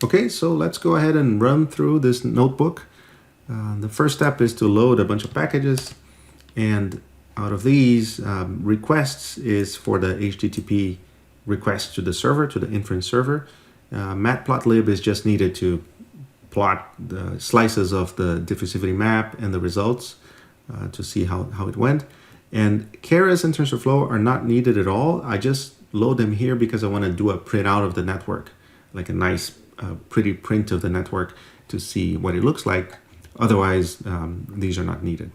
Okay, so let's go ahead and run through this notebook. The first step is to load a bunch of packages, and out of these, requests is for the HTTP request to the server, to the inference server. Matplotlib is just needed to plot the slices of the diffusivity map and the results to see how it went. And Keras and TensorFlow are not needed at all. I just load them here because I want to do a print out of the network, like a nice pretty print of the network to see what it looks like. Otherwise, these are not needed.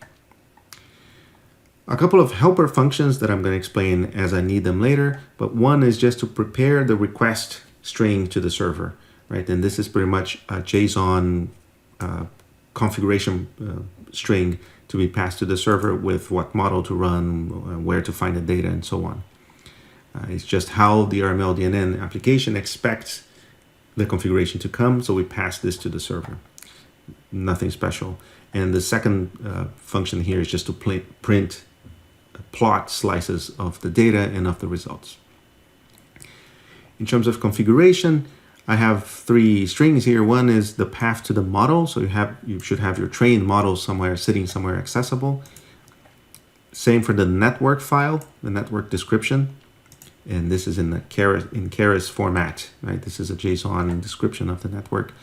A couple of helper functions that I'm going to explain as I need them later, but one is just to prepare the request string to the server, right? And this is pretty much a JSON configuration string to be passed to the server with what model to run, where to find the data, and so on. It's just how the RML-DNN application expects the configuration to come, so we pass this to the server. Nothing special. And the second function here is just to plot slices of the data and of the results. In terms of configuration, I have three strings here. One is the path to the model, so you should have your trained model sitting somewhere accessible. Same for the network file, the network description, and this is in the Keras format, right? This is a JSON description of the network.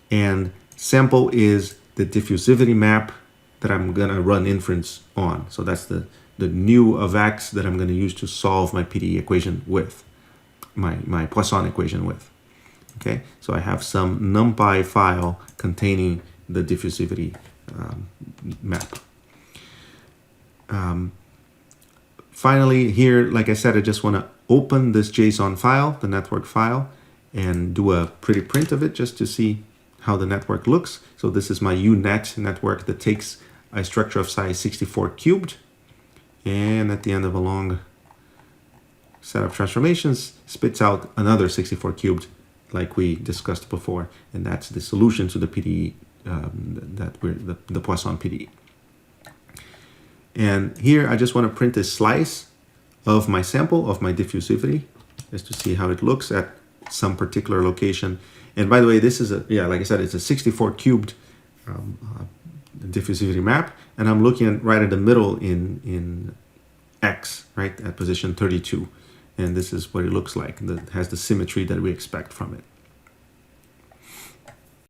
And sample is the diffusivity map that I'm gonna run inference on. So that's the new of X that I'm gonna use to solve my PDE equation with, my Poisson equation with. Okay, so I have some NumPy file containing the diffusivity map. Finally, here, like I said, I just want to open this JSON file, the network file, and do a pretty print of it just to see how the network looks. So this is my UNet network that takes a structure of size 64 cubed, and at the end of a long set of transformations, spits out another 64 cubed, like we discussed before, and that's the solution to the PDE, the Poisson PDE. And here I just want to print a slice of my sample, of my diffusivity, just to see how it looks at some particular location. And by the way, this is like I said, it's a 64 cubed diffusivity map, and I'm looking right at the middle in X, right, at position 32. And this is what it looks like. It has the symmetry that we expect from it.